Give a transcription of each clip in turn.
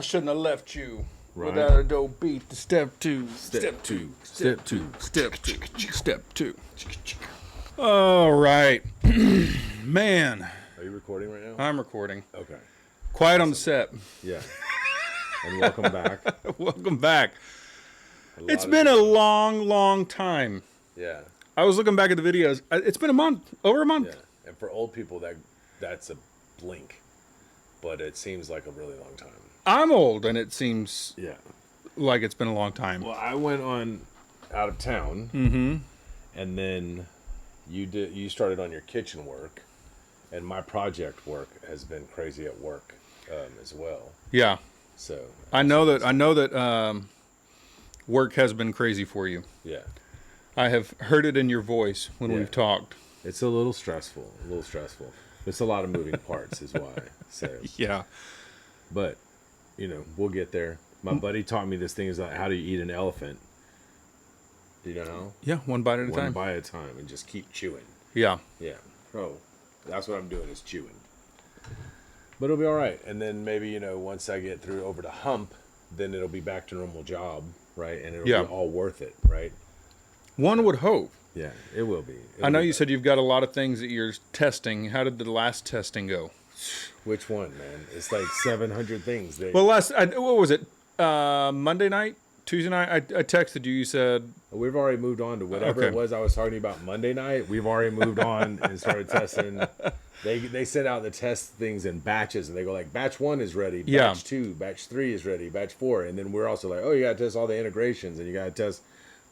I shouldn't have left you Right. without a dope beat to step two. Step two. Step two. Step two. Step two. All right. Man, Are you recording right now? I'm recording. Okay. Quiet on the set. Yeah. And welcome back. Welcome back. It's been a long time. Yeah. I was looking back at the videos. It's been a month, over a month. Yeah. And for old people, that's a blink, but it seems like a really long time. I'm old, and it seems Yeah. like it's been a long time. Well, I went on out of town, and then you started on your kitchen work, and my project work has been crazy at work as well. Yeah. So I know that work has been crazy for you. yeah, I have heard it in your voice when Yeah. we've talked. it's a little stressful. It's a lot of moving parts, is why. So, Yeah. but we'll get there. My buddy taught me this thing is like how do you eat an elephant? Do you know how? Yeah, one bite at a One time. bite at a time, and just keep chewing. Yeah. Yeah. Oh, that's what I'm doing is chewing. But it'll be all right. And then maybe, once I get through over the hump, then it'll be back to normal job, right? And it'll Yeah. be all worth it, right? One would hope. Yeah, it will be. I know you said you've got a lot of things that you're testing. How did the last testing go? Which one, man? It's like 700 things. Well, what was it? Monday night? Tuesday night? I texted you. You said... We've already moved on to whatever it was I was talking about Monday night. We've already moved on and started testing. They sent out the test things in batches, and they go like, batch 1 is ready, batch 2, batch 3 is ready, batch 4. And then we're also like, oh, you got to test all the integrations, and you got to test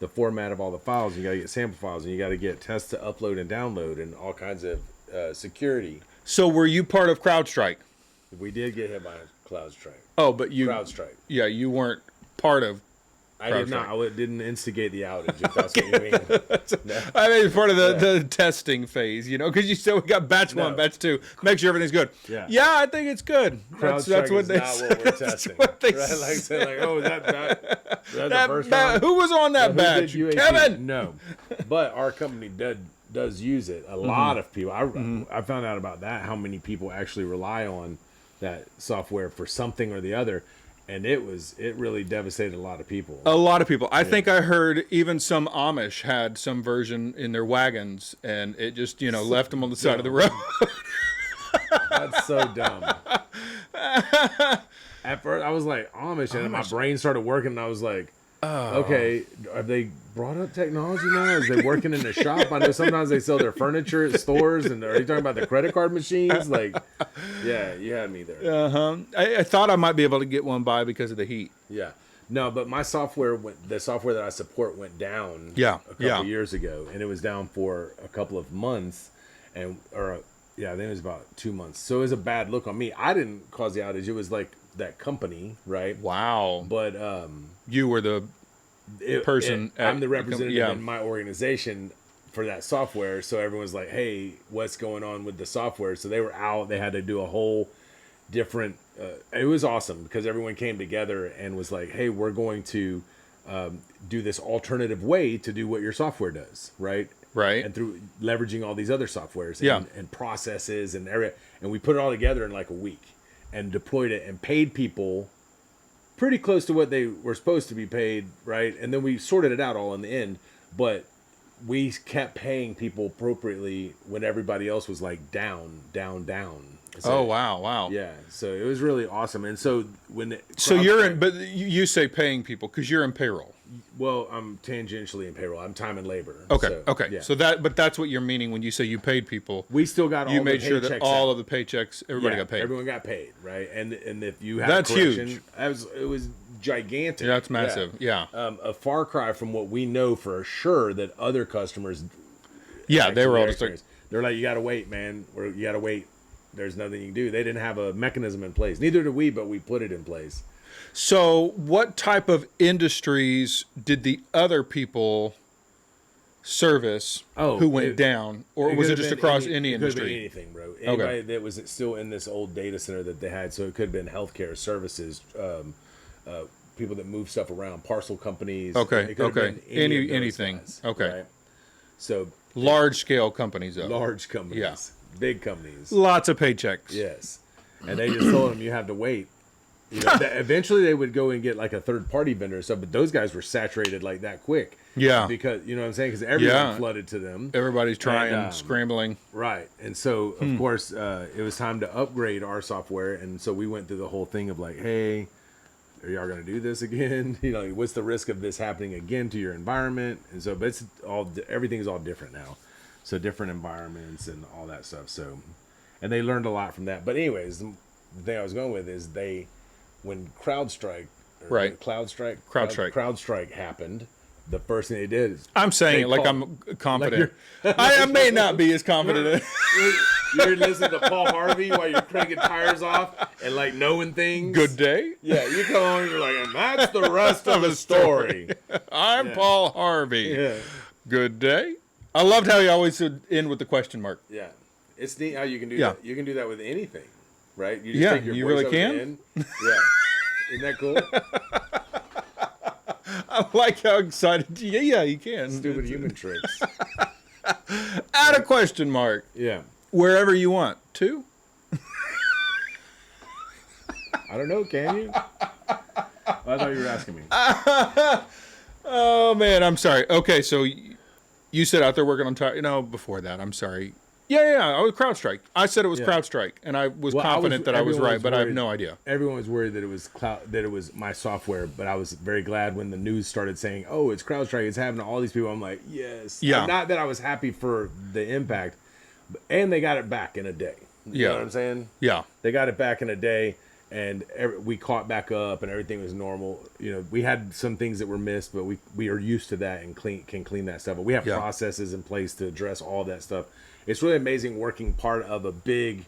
the format of all the files. And you got to get sample files, and you got to get tests to upload and download and all kinds of security. So were you part of CrowdStrike? We did get hit by CrowdStrike. Oh, but you... CrowdStrike. Yeah, you weren't part of... I did not. I didn't instigate the outage, if that's what you mean. No. I mean, it's part of the testing phase, because you said we got batch 1, batch 2. Make sure everything's good. Yeah, I think it's good. That's what they said. Not what we're testing. What they said. Like saying, oh, is that the first one? Who was on that batch? Kevin? No. But our company does use it. A lot of people. I found out about that, how many people actually rely on that software for something or the other. And it really devastated a lot of people. A lot of people. I think I heard even some Amish had some version in their wagons, and it just, left them on the side of the road. That's so dumb. At first, I was like, Amish, and then my brain started working, and I was like, okay, have they brought up technology now? Is they working in a shop? I know sometimes they sell their furniture at stores, and are you talking about the credit card machines? Like, yeah, you had me there. I thought I might be able to get one by because of the heat. Yeah. No, but my software, the software that I support went down a couple of years ago, and it was down for a couple of months, I think it was about 2 months. So it was a bad look on me. I didn't cause the outage. It was like that company, right? Wow. But you were the person. I'm the representative in my organization for that software. So everyone's like, hey, what's going on with the software? So they were out. They had to do a whole different... it was awesome because everyone came together and was like, hey, we're going to do this alternative way to do what your software does, right? Right. And through leveraging all these other softwares and processes and we put it all together in like a week and deployed it and paid people pretty close to what they were supposed to be paid, right? And then we sorted it out all in the end, but we kept paying people appropriately when everybody else was like down. So, wow. Yeah, so it was really awesome. And so but you say paying people because you're in payroll. Well, I'm tangentially in payroll. I'm time and labor. Okay. Yeah. So that's what you're meaning when you say you paid people. We still got all you the made sure that paychecks all out. of the paychecks, everybody got paid. Everyone got paid, right? And if you had that's a correction, huge. It was gigantic. Yeah, that's massive. Yeah. A far cry from what we know for sure that other customers. Yeah, they were all just like, they're like, you got to wait, man. You got to wait. There's nothing you can do. They didn't have a mechanism in place. Neither did we, but we put it in place. So what type of industries did the other people service who went down? Or was it just across any industry? It could have been anything, bro. Anybody that was still in this old data center that they had. So it could have been healthcare services, people that move stuff around, parcel companies. Okay. Anything. Okay. Right? So large scale companies, though. Large companies. Yeah. Big companies. Lots of paychecks. Yes. And they just told them you have to wait. You know, eventually they would go and get like a third party vendor and stuff, but those guys were saturated like that quick. Yeah. Because, you know what I'm saying? Because everyone flooded to them. Everybody's trying, scrambling. Right. And so, of course, it was time to upgrade our software. And so we went through the whole thing of like, hey, are y'all going to do this again? You know, what's the risk of this happening again to your environment? And so, but everything's all different now. So different environments and all that stuff. So, and they learned a lot from that. But anyways, the thing I was going with is when CrowdStrike happened, the first thing they did is I'm saying it like I'm confident. Like I may not be as confident. You're listening to Paul Harvey while you're cranking tires off and like knowing things. Good day. Yeah, you come on and you're like, and that's the rest of the story. I'm Paul Harvey. Yeah. Good day. I loved how you always would end with the question mark. Yeah. It's neat how you can do that. You can do that with anything, right? You just take your you voice really can. Yeah. Isn't that cool? I like how excited. Yeah, you can. Stupid human tricks. Add a question mark. Yeah. Wherever you want to. I don't know. Can you? I thought you were asking me. Oh man, I'm sorry. Okay, so you said out there working on before that. I'm sorry. Yeah. I was CrowdStrike. I said it was CrowdStrike, and I was confident that I was right, but I have no idea. Everyone was worried that it was my software, but I was very glad when the news started saying, "Oh, it's CrowdStrike. It's happening to all these people." I'm like, "Yes." Yeah. Not that I was happy for the impact, and they got it back in a day. You know what I'm saying? Yeah. They got it back in a day, and we caught back up, and everything was normal. You know, we had some things that were missed, but we are used to that and can clean that stuff. But we have processes in place to address all that stuff. It's really amazing working part of a big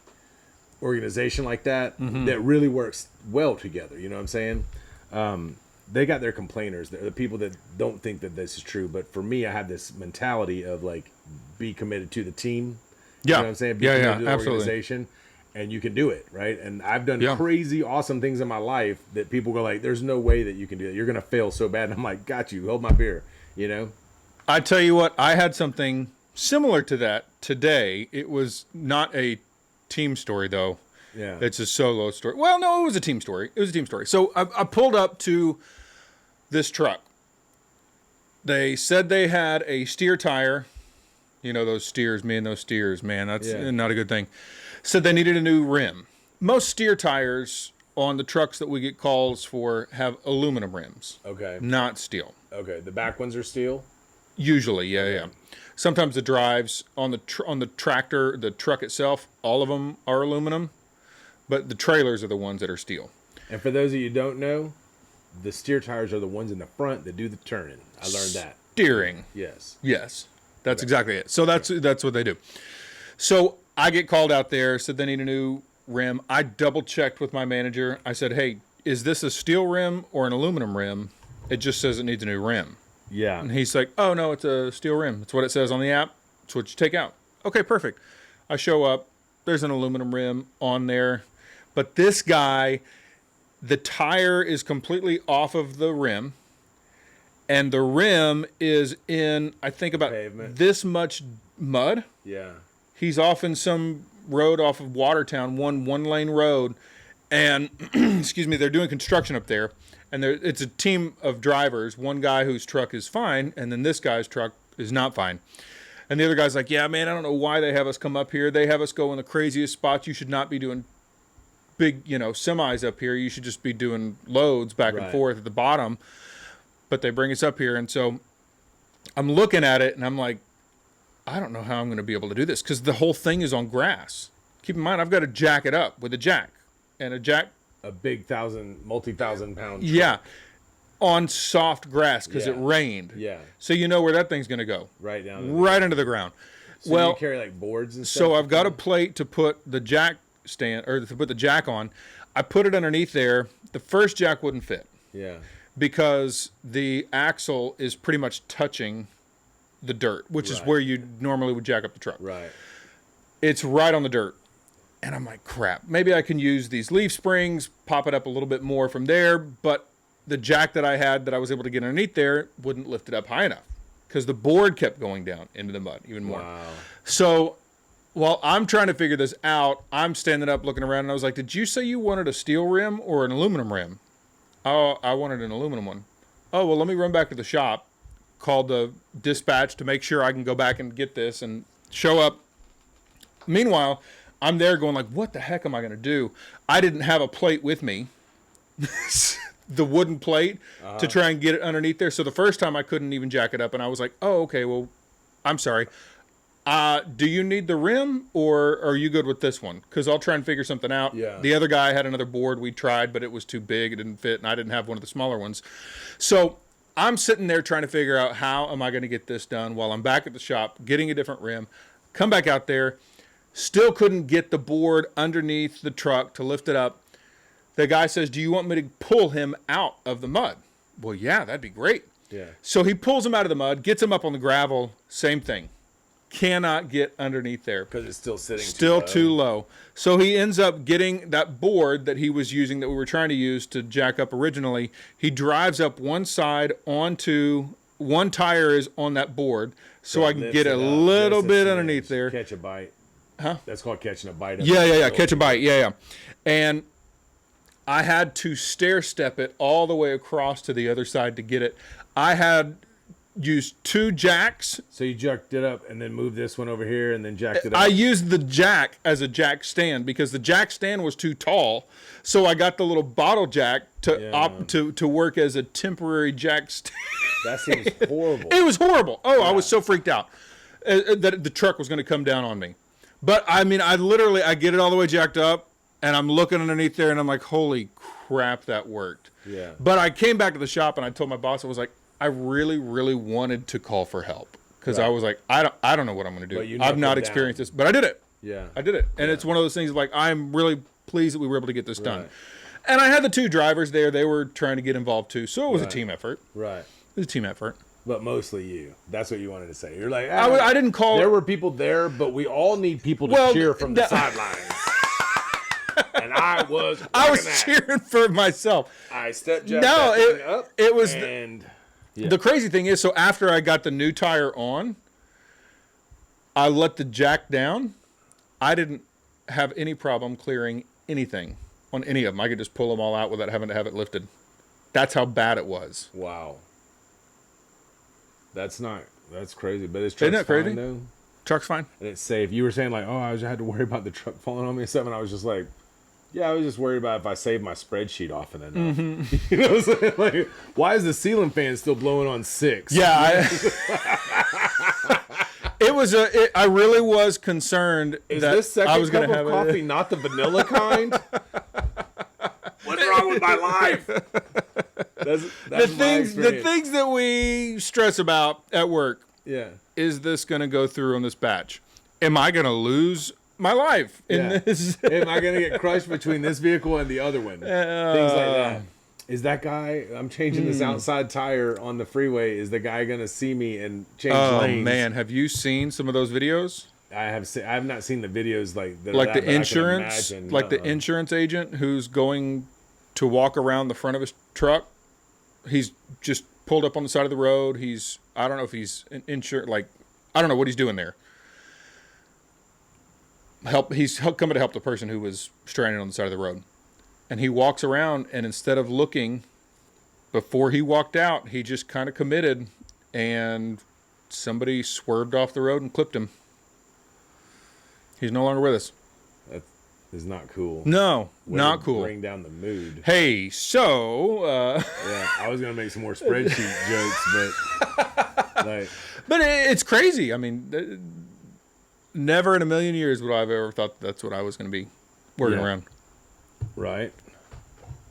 organization like that that really works well together. You know what I'm saying? They got their complainers. They're the people that don't think that this is true. But for me, I have this mentality of like, be committed to the team. You know what I'm saying? Be committed to the organization. And you can do it, right? And I've done crazy, awesome things in my life that people go like, there's no way that you can do that. You're going to fail so bad. And I'm like, got you. Hold my beer, you know? I tell you what, I had something similar to that today. It was not a team story, though. Yeah. It's a solo story. Well, no, it was a team story. So I pulled up to this truck. They said they had a steer tire. You know, those steers, man, that's not a good thing. Said they needed a new rim. Most steer tires on the trucks that we get calls for have aluminum rims. Okay. Not steel. Okay. The back ones are steel? Usually, yeah. Sometimes the drives on the tractor, the truck itself, all of them are aluminum, but the trailers are the ones that are steel. And for those of you who don't know, the steer tires are the ones in the front that do the turning. I learned that. Steering. Yes. That's exactly it. So that's what they do. So I get called out there, said they need a new rim. I double checked with my manager. I said, hey, is this a steel rim or an aluminum rim? It just says it needs a new rim. Yeah. And he's like, oh, no, it's a steel rim. That's what it says on the app. It's what you take out. Okay, perfect. I show up. There's an aluminum rim on there. But this guy, the tire is completely off of the rim. And the rim is in, I think, about pavement. This much mud. Yeah. He's off in some road off of Watertown, one lane road. And, excuse me, they're doing construction up there. And it's a team of drivers, one guy whose truck is fine, and then this guy's truck is not fine. And the other guy's like, yeah, man, I don't know why they have us come up here. They have us go in the craziest spots. You should not be doing big, semis up here. You should just be doing loads back and forth at the bottom. But they bring us up here. And so I'm looking at it, and I'm like, I don't know how I'm going to be able to do this because the whole thing is on grass. Keep in mind, I've got to jack it up with a jack. And a big multi-thousand pound truck. Yeah, on soft grass because it rained. Yeah. So you know where that thing's going to go. Right down. Right into the ground. So you carry like boards and stuff? So I've got a plate to put the jack stand, or to put the jack on. I put it underneath there. The first jack wouldn't fit. Yeah. Because the axle is pretty much touching the dirt, which is where you normally would jack up the truck. Right. It's right on the dirt. And I'm like, crap, maybe I can use these leaf springs, pop it up a little bit more from there. But the jack that I had that I was able to get underneath there wouldn't lift it up high enough because the board kept going down into the mud even more. Wow. So While I'm trying to figure this out, I'm standing up looking around, and I was like, did you say you wanted a steel rim or an aluminum rim? Oh, I wanted an aluminum one. Oh, well, let me run back to the shop, call the dispatch to make sure I can go back and get this and show up. Meanwhile, I'm there going like, what the heck am I going to do? I didn't have a plate with me, the wooden plate, to try and get it underneath there. So the first time I couldn't even jack it up, and I was like, oh, okay, well, I'm sorry. Do you need the rim, or are you good with this one? Because I'll try and figure something out. Yeah. The other guy had another board we tried, but it was too big. It didn't fit, and I didn't have one of the smaller ones. So I'm sitting there trying to figure out how am I going to get this done while I'm back at the shop, getting a different rim. Come back out there. Still couldn't get the board underneath the truck to lift it up. The guy says, do you want me to pull him out of the mud? Well, yeah, that'd be great. Yeah. So he pulls him out of the mud, gets him up on the gravel, same thing. Cannot get underneath there. Because it's still sitting too low. So he ends up getting that board that he was using, that we were trying to use to jack up originally. He drives up one side onto, one tire is on that board, so I can get a little bit underneath there. Catch a bite. Huh? That's called catching a bite. Yeah. Catch a bite. Yeah. And I had to stair step it all the way across to the other side to get it. I had used 2 jacks. So you jacked it up and then moved this one over here and then jacked it up. I used the jack as a jack stand because the jack stand was too tall. So I got the little bottle jack to work as a temporary jack stand. That seems horrible. It was horrible. Oh, yeah. I was so freaked out that the truck was going to come down on me. But I mean, I get it all the way jacked up and I'm looking underneath there and I'm like, holy crap, that worked. Yeah. But I came back to the shop and I told my boss, I was like, I really, really wanted to call for help because I was like, I don't know what I'm going to do. I've not experienced this, but I did it. Yeah, I did it, and it's one of those things like I'm really pleased that we were able to get this done. And I had the 2 drivers there; they were trying to get involved too, so it was a team effort. Right, it was a team effort. But mostly you. That's what you wanted to say. You're like, I didn't call. There were people there, but we all need people to cheer from the sidelines. And I was cheering for myself. I stepped up. It was. Yeah. The crazy thing is, so after I got the new tire on, I let the jack down. I didn't have any problem clearing anything on any of them. I could just pull them all out without having to have it lifted. That's how bad it was. Wow. That's crazy. But it's Isn't that crazy? Fine, though. Truck's fine. And it's safe. You were saying like, oh, I had to worry about the truck falling on me and stuff, and I was just like, yeah, I was just worried about if I saved my spreadsheet often enough. Mm-hmm. You know what I'm saying? Like, why is the ceiling fan still blowing on 6? Yeah. I really was concerned that this second I was going to have coffee not the vanilla kind? What's wrong with my life? That's the things that we stress about at work. Yeah. Is this going to go through on this batch? Am I going to lose my life in this? Am I going to get crushed between this vehicle and the other one? Things like that. Is that guy, I'm changing this outside tire on the freeway, is the guy going to see me and change lanes? Oh, man. Have you seen some of those videos? I have not seen the videos like that. Like the insurance, the insurance agent who's going to walk around the front of his truck. He's just pulled up on the side of the road. I don't know if he's an I don't know what he's doing there. He's coming to help the person who was stranded on the side of the road. And he walks around, and instead of looking before he walked out, he just kind of committed, and somebody swerved off the road and clipped him. He's no longer with us. That is not cool. No, not cool. Bring down the mood. Hey, so yeah, I was gonna make some more spreadsheet jokes, but but it's crazy. I mean, never in a million years would I have ever thought that's what I was going to be working around. Right.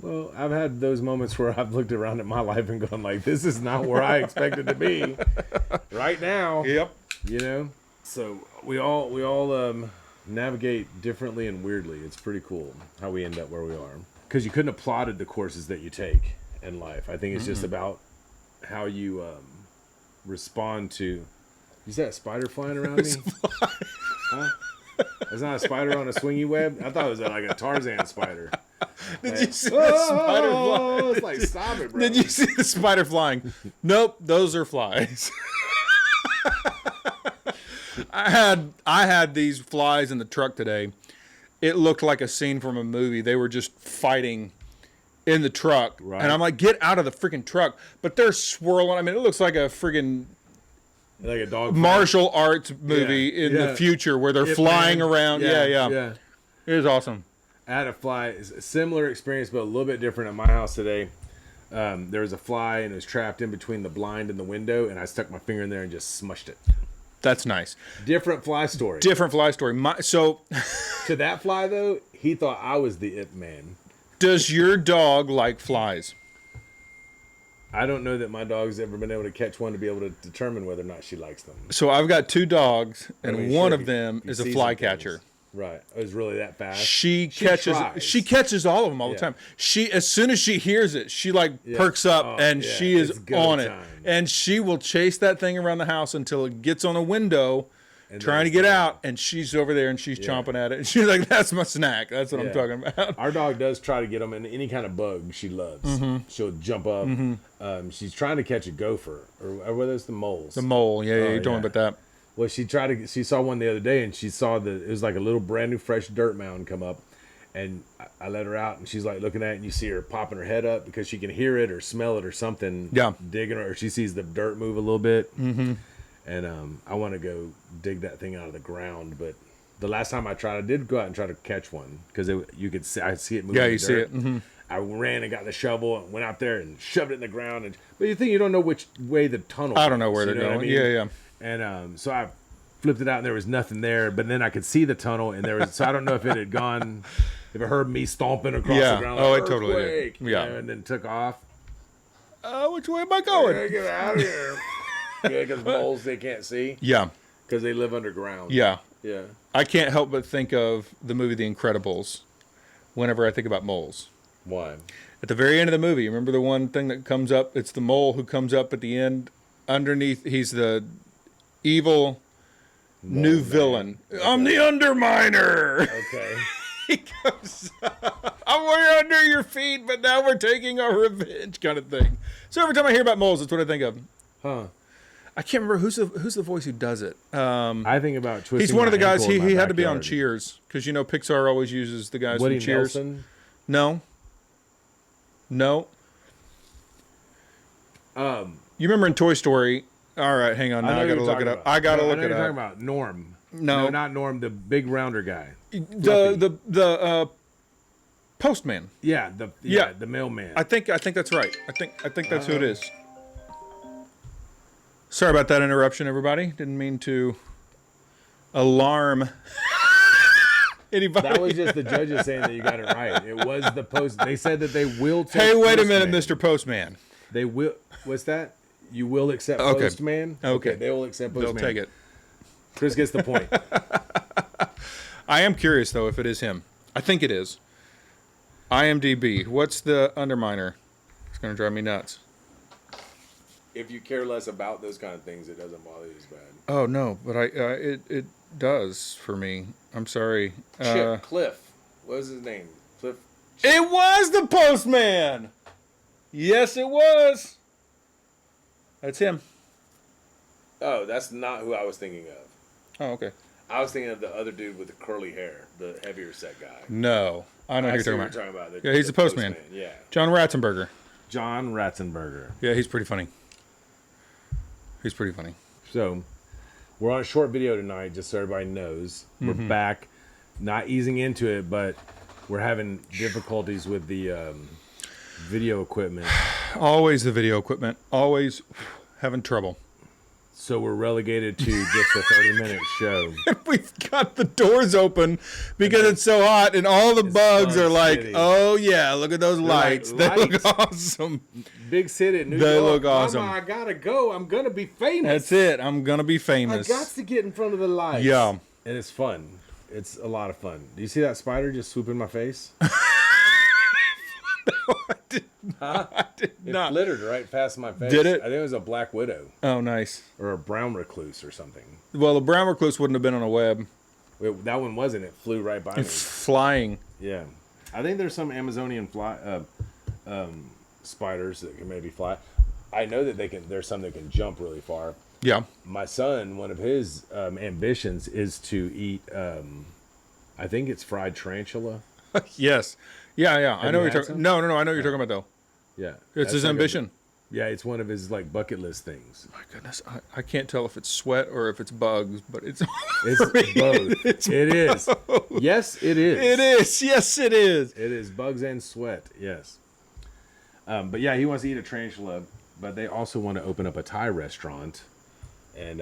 Well, I've had those moments where I've looked around at my life and gone like, this is not where I expected to be right now. Yep. You know? So we all navigate differently and weirdly. It's pretty cool how we end up where we are. Because you couldn't have plotted the courses that you take in life. I think it's just about how you respond to... Is that a spider flying around me? Huh? It's not a spider on a swingy web? I thought it was like a Tarzan spider. Did you see the spider fly? It's like, stop it, bro. Did you see the spider flying? Nope, those are flies. I had these flies in the truck today. It looked like a scene from a movie. They were just fighting in the truck. Right. And I'm like, get out of the freaking truck. But they're swirling. I mean, it looks like a freaking like a dog martial arts movie in the future where they're flying around. Yeah. It was awesome. I had a fly, a similar experience, but a little bit different at my house today. There was a fly and it was trapped in between the blind and the window, and I stuck my finger in there and just smushed it. That's nice. Different fly story. To that fly though, he thought I was the Ip Man. Does your dog like flies? I don't know that my dog's ever been able to catch one to be able to determine whether or not she likes them. So I've got 2 dogs, and one of them is a fly catcher. Right. It was really that fast. She catches all of them all the time. As soon as she hears it, she perks up and she is on it. And she will chase that thing around the house until it gets on a window and trying to get out, and she's over there and she's chomping at it. And she's like, that's my snack. That's what I'm talking about. Our dog does try to get them in any kind of bug she loves. Mm-hmm. She'll jump up. Mm-hmm. She's trying to catch a gopher, or whether it's the moles. The mole, you're talking about that. Well, she saw one the other day, and she saw it was like a little brand new fresh dirt mound come up, and I let her out, and she's like looking at it, and you see her popping her head up because she can hear it or smell it or something. Yeah, digging her, or she sees the dirt move a little bit. Mm-hmm. And I want to go dig that thing out of the ground, but the last time I tried, I did go out and try to catch one because you could see, I see it moving. Yeah, you see it. Mm-hmm. I ran and got the shovel and went out there and shoved it in the ground. But you think you don't know which way the tunnel. I don't know where they're going. I mean? Yeah. And so I flipped it out and there was nothing there, but then I could see the tunnel and there was. So I don't know if it had gone, if it heard me stomping across the ground. Like, it totally did. Yeah, and then took off. Which way am I going? I gotta get out of here. Yeah, because moles they can't see. Yeah, because they live underground. Yeah. Yeah. I can't help but think of the movie The Incredibles whenever I think about moles. Why? At the very end of the movie, remember the one thing that comes up? It's the mole who comes up at the end underneath. He's the evil new villain. Okay. I'm the Underminer. Okay. He comes we're under your feet, but now we're taking our revenge kind of thing. So every time I hear about moles, that's what I think of. Huh. I can't remember who's the voice who does it. I think about Twisting. He's one of the guys. He had to be on Cheers because Pixar always uses the guys Woody from Cheers. Nelson? No. You remember in Toy Story? All right, hang on. Now I gotta look it up. I gotta look it up. Talking about Norm. No, not Norm. The big rounder guy. The postman. Yeah, the mailman. I think that's right. I think that's who it is. Sorry about that interruption, everybody. Didn't mean to alarm anybody. That was just the judges saying that you got it right. It was the post. They said that they will take Hey, wait Postman. A minute, Mr. Postman. They will. What's that? You will accept Postman? Okay. They will accept Postman. They'll take it. Chris gets the point. I am curious, though, if it is him. I think it is. IMDb. What's the Underminer? It's going to drive me nuts. If you care less about those kind of things, it doesn't bother you as bad. Oh, no, but it does for me. I'm sorry. Cliff. What was his name? Cliff. It was the Postman! Yes, it was. That's him. Oh, that's not who I was thinking of. Oh, okay. I was thinking of the other dude with the curly hair, the heavier set guy. No. I know who you're talking about. Yeah, he's the postman. Yeah. John Ratzenberger. Yeah, he's pretty funny. So, we're on a short video tonight, just so everybody knows. We're back, not easing into it, but we're having difficulties with the video equipment. Always the video equipment. Always having trouble. So we're relegated to just a 30-minute show. We've got the doors open because it's so hot, and all the bugs are like, city. Oh, yeah, look at those lights. They look awesome. Big city in New York. They look awesome. Mama, I got to go. I'm going to be famous. That's it. I'm going to be famous. I got to get in front of the lights. Yeah. And it's fun. It's a lot of fun. Do you see that spider just swoop in my face? No, I did not. It flittered right past my face. Did it? I think it was a black widow. Oh, nice. Or a brown recluse or something. Well, the brown recluse wouldn't have been on a web. That one wasn't. It flew right by me. Flying. Yeah. I think there's some Amazonian spiders that can maybe fly. I know that there's some that can jump really far. Yeah. My son, one of his ambitions is to eat, I think it's fried tarantula. Yes. Yeah, yeah. I know you what you're had talking. some? No, I know what you're talking about though. Yeah. It's his like ambition. yeah, it's one of his like bucket list things. My goodness, I can't tell if it's sweat or if it's bugs, but it's It's both. It is. Yes, it is. It is. Yes, it is. It is bugs and sweat. Yes. But yeah, he wants to eat a tarantula, but they also want to open up a Thai restaurant. And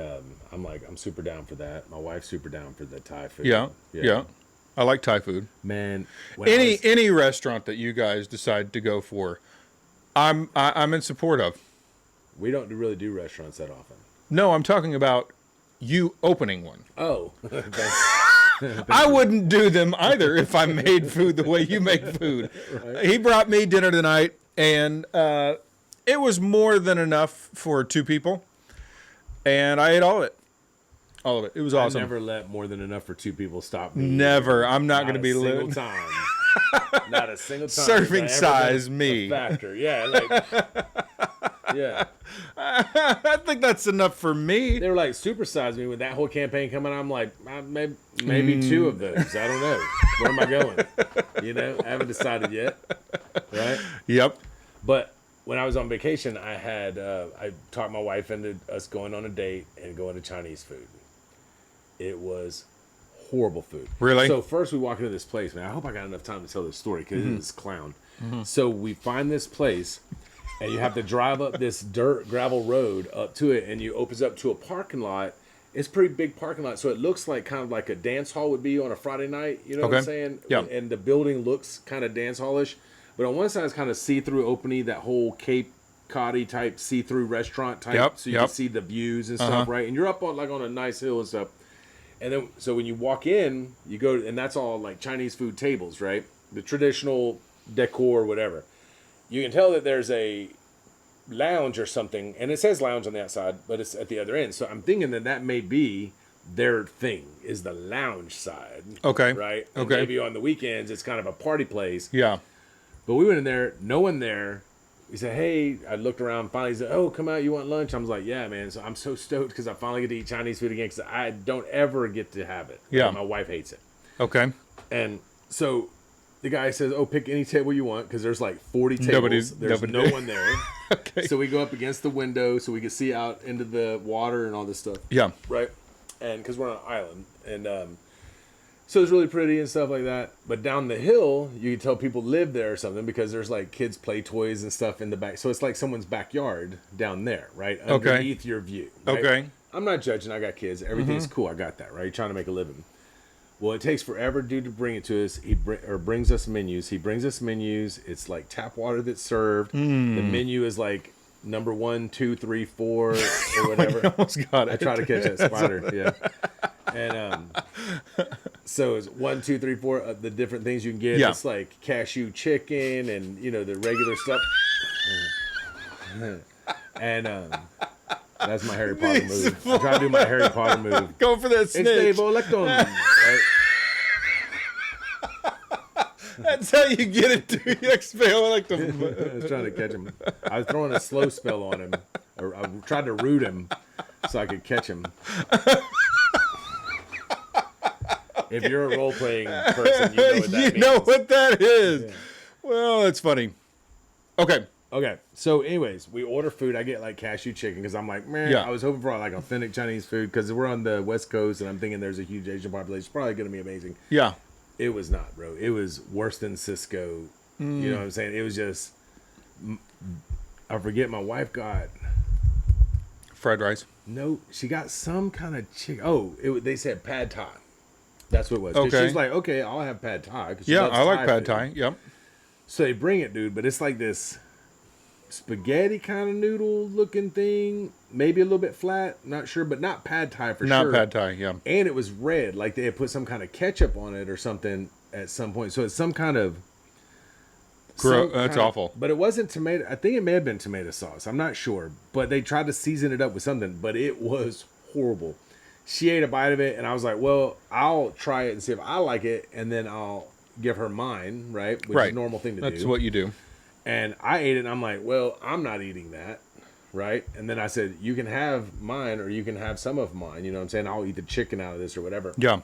I'm super down for that. My wife's super down for the Thai food. Yeah. I like Thai food. Man, Any restaurant that you guys decide to go for, I'm in support of. we don't really do restaurants that often. No, I'm talking about you opening one. Oh, I wouldn't do them either if I made food the way you make food. Right. He brought me dinner tonight, and it was more than enough for 2 people, and I ate all of it. All of it. It was awesome. I never let more than enough for 2 people stop me. Never. I'm not going to be single time. Not a single time. Serving size me. Factor. Yeah. Like. Yeah. I think that's enough for me. They were like supersize me with that whole campaign coming. I'm like, maybe 2 of those. I don't know. Where am I going? You know, I haven't decided yet. Right. Yep. But when I was on vacation, I talked my wife into us going on a date and going to Chinese food. It was horrible food. Really? So first we walk into this place, man. I hope I got enough time to tell this story because it is clown. So we find this place, and you have to drive up this dirt gravel road up to it, and you opens up to a parking lot. It's a pretty big parking lot, so it looks like kind of like a dance hall would be on a Friday night. You know what I'm saying? Yeah. And the building looks kind of dance hallish, but on one side it's kind of see-through opening, that whole Cape Coddy type see-through restaurant type, so you can see the views and stuff, right? And you're up on a nice hill and stuff. And then, so when you walk in, you go, and that's all like Chinese food tables, right? The traditional decor, whatever. You can tell that there's a lounge or something, and it says lounge on the outside, but it's at the other end. So I'm thinking that may be their thing, is the lounge side. Okay. Right? And okay. maybe on the weekends, it's kind of a party place. Yeah. But we went in there, no one there. He said, hey, I looked around, finally he said, oh, come out, you want lunch? I was like, yeah, man. So I'm so stoked because I finally get to eat Chinese food again because I don't ever get to have it. Yeah. Like, my wife hates it. Okay. And so the guy says, oh, pick any table you want because there's like 40 tables. There's no one there. Okay. So we go up against the window so we can see out into the water and all this stuff. Yeah. Right? And because we're on an island. And so it's really pretty and stuff like that. But down the hill, you can tell people live there or something because there's like kids' play toys and stuff in the back. So it's like someone's backyard down there, right? Underneath your view. Right? Okay. I'm not judging. I got kids. Everything's cool. I got that, right? You're trying to make a living. Well, it takes forever, dude, to bring it to us. He brings us menus. He brings us menus. It's like tap water that's served. The menu is like number 1, 2, 3, 4, or whatever. I almost got it. I try to catch that spider. Yeah. And so it's 1, 2, 3, 4. The different things you can get. Yeah. It's like cashew chicken and the regular stuff. And that's my Harry Potter move. I try to do my Harry Potter move. Go for that snitch. Right? That's how you get it to you. Exhale like I was trying to catch him. I was throwing a slow spell on him. Or I tried to root him so I could catch him. If you're a role-playing person, you know what that means. You know what that is. Yeah. Well, that's funny. Okay. So anyways, we order food. I get like cashew chicken because I'm like, man, I was hoping for like authentic Chinese food because we're on the West Coast and I'm thinking there's a huge Asian population. It's probably going to be amazing. Yeah. It was not, bro. It was worse than Cisco. You know what I'm saying? It was just, I forget, my wife got fried rice. No, she got some kind of chicken. Oh, they said pad thai. That's what it was. Okay. She's like, okay, I'll have pad thai. Yeah, I like pad thai. Yep. So they bring it, dude, but it's like this spaghetti kind of noodle looking thing. Maybe a little bit flat. Not sure, but not pad thai for sure. Not pad thai, yeah. And it was red. Like they had put some kind of ketchup on it or something at some point. So it's some kind of... That's awful. But it wasn't tomato. I think it may have been tomato sauce. I'm not sure. But they tried to season it up with something. But it was horrible. She ate a bite of it. And I was like, well, I'll try it and see if I like it. And then I'll give her mine, right? Which is a normal thing to do. That's what you do. And I ate it. And I'm like, well, I'm not eating that. right? And then I said, you can have mine or you can have some of mine. You know what I'm saying? I'll eat the chicken out of this or whatever. Yeah.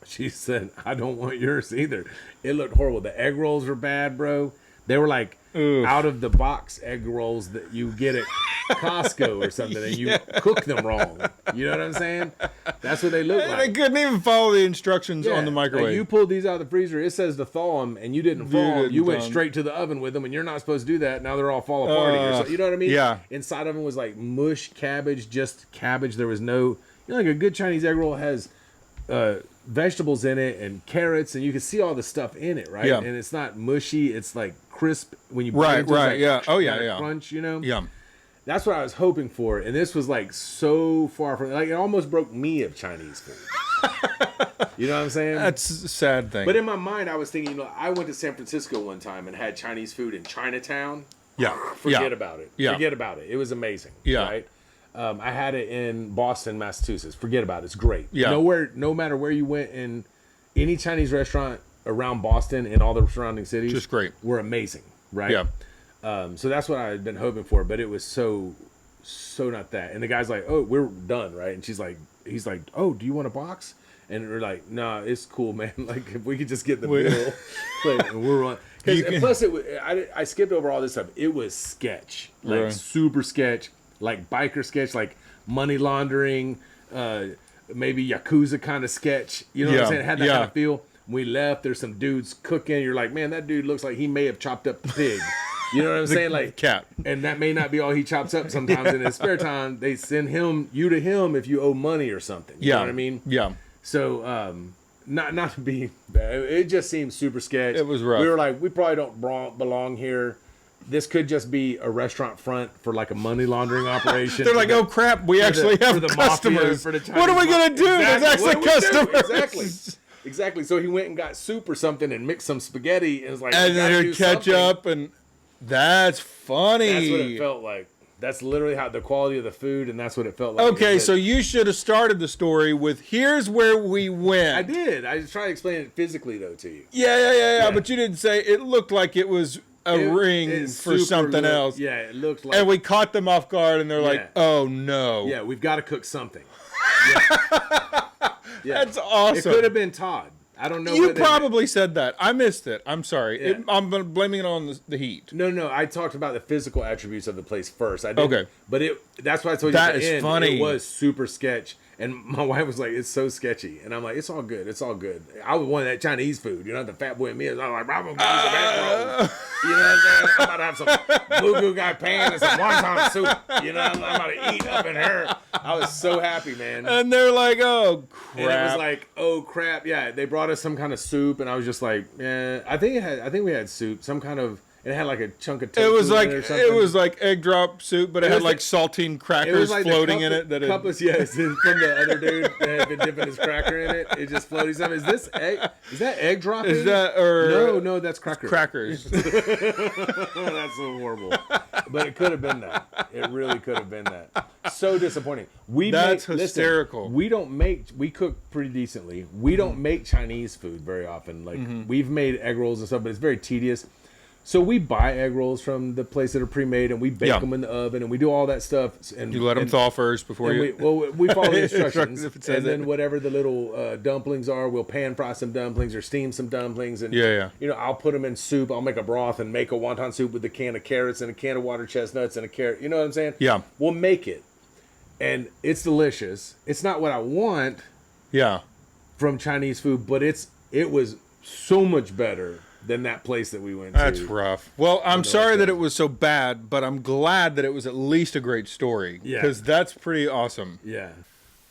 She said, I don't want yours either. It looked horrible. The egg rolls were bad, bro. They were like out of the box egg rolls that you get at Costco or something, and you cook them wrong. You know what I'm saying? That's what they look like. They couldn't even follow the instructions on the microwave. Like you pulled these out of the freezer. It says to thaw them, and you didn't thaw them. You went straight to the oven with them, and you're not supposed to do that. Now they're all fall apart. Or so, you know what I mean? Yeah. Inside of them was like mush cabbage, just cabbage. There was no, like a good Chinese egg roll has vegetables in it and carrots, and you can see all the stuff in it, right? Yeah. And it's not mushy. It's like crisp when you right, into right, like, yeah. Oh yeah, yeah. Crunch, you know? Yeah. That's what I was hoping for, and this was like so far from, like it almost broke me of Chinese food. You know what I'm saying? That's a sad thing. But in my mind, I was thinking, I went to San Francisco one time and had Chinese food in Chinatown. Yeah. Forget about it. Yeah. Forget about it. It was amazing. Yeah. Right? I had it in Boston, Massachusetts. Forget about it. It's great. Yeah. No matter where you went in any Chinese restaurant around Boston and all the surrounding cities, just great. Were amazing. Right? Yeah. So that's what I had been hoping for, but it was so not that. And the guy's like, "Oh, we're done, right?" And he's like, "Oh, do you want a box?" And we're like, "Nah, it's cool, man. Like, if we could just get the bill, like, and we're on." And plus, I skipped over all this stuff. It was sketch, like super sketch, like biker sketch, like money laundering, maybe Yakuza kind of sketch. You know what I'm saying? It had that kind of feel. We left. There's some dudes cooking. You're like, man, that dude looks like he may have chopped up the pig. You know what I'm saying? Like cat. And that may not be all he chops up sometimes in his spare time. They send you to him if you owe money or something. You know what I mean? Yeah. So, not to be bad. It just seemed super sketch. It was rough. We were like, we probably don't belong here. This could just be a restaurant front for like a money laundering operation. They're like, oh crap, we actually have customers. What are we going to do? There's actually customers. Exactly. So he went and got soup or something and mixed some spaghetti and was like, and then ketchup and that's funny. That's what it felt like. That's literally how the quality of the food, and that's what it felt like. Okay, so you should have started the story with "Here's where we went." I did. I was trying to explain it physically though to you. Yeah. But you didn't say it looked like it was a ring for something else. Yeah, it looked like. And we caught them off guard, and they're like, "Oh no!" Yeah, we've got to cook something. Yeah. That's awesome. It could have been Todd. I don't know. You probably said that. I missed it. I'm sorry. Yeah. I'm blaming it on the heat. No. I talked about the physical attributes of the place first. I did. Okay. But that's why I told you that is funny. It was super sketch. And my wife was like, it's so sketchy. And I'm like, it's all good. It's all good. I was wanting that Chinese food. You know, the fat boy in me is like, I'm going to get some egg rolls. You know what I'm saying? I'm about to have some boo-goo guy pan and some wonton soup. You know, I'm about to eat up in her. I was so happy, man. And they're like, oh, crap. And it was like, oh, crap. Yeah, they brought us some kind of soup. And I was just like, I think we had soup, some kind of. It had like a chunk of tofu. It was like egg drop soup, but it had like saltine crackers floating in it. Yes, from the other dude that had been dipping his cracker in it. It just floating something. Is this egg? Is that egg dropping? Is that or no? That's crackers. Crackers. That's so horrible. But it could have been that. It really could have been that. So disappointing. That's hysterical. Listen, we cook pretty decently. We don't make Chinese food very often. Like we've made egg rolls and stuff, but it's very tedious. So we buy egg rolls from the place that are pre-made, and we bake them in the oven, and we do all that stuff. And you let them thaw first before you. We follow the instructions, and then whatever the little dumplings are, we'll pan fry some dumplings or steam some dumplings, and you know, I'll put them in soup. I'll make a broth and make a wonton soup with a can of carrots and a can of water chestnuts and a carrot. You know what I'm saying? Yeah. We'll make it, and it's delicious. It's not what I want. Yeah. From Chinese food, but it was so much better than that place that we went to. That's rough. Well, I'm sorry that it was so bad, but I'm glad that it was at least a great story. Yeah. Because that's pretty awesome. Yeah.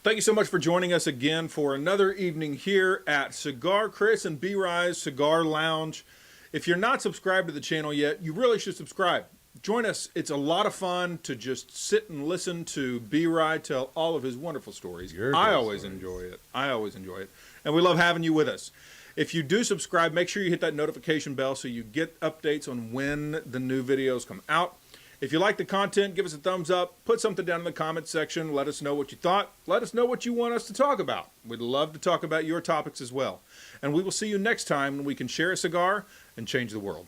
Thank you so much for joining us again for another evening here at Cigar Chris and B-Rye's Cigar Lounge. If you're not subscribed to the channel yet, you really should subscribe. Join us. It's a lot of fun to just sit and listen to B-Rye tell all of his wonderful stories. I always enjoy it. And we love having you with us. If you do subscribe, make sure you hit that notification bell so you get updates on when the new videos come out. If you like the content, give us a thumbs up. Put something down in the comments section. Let us know what you thought. Let us know what you want us to talk about. We'd love to talk about your topics as well. And we will see you next time when we can share a cigar and change the world.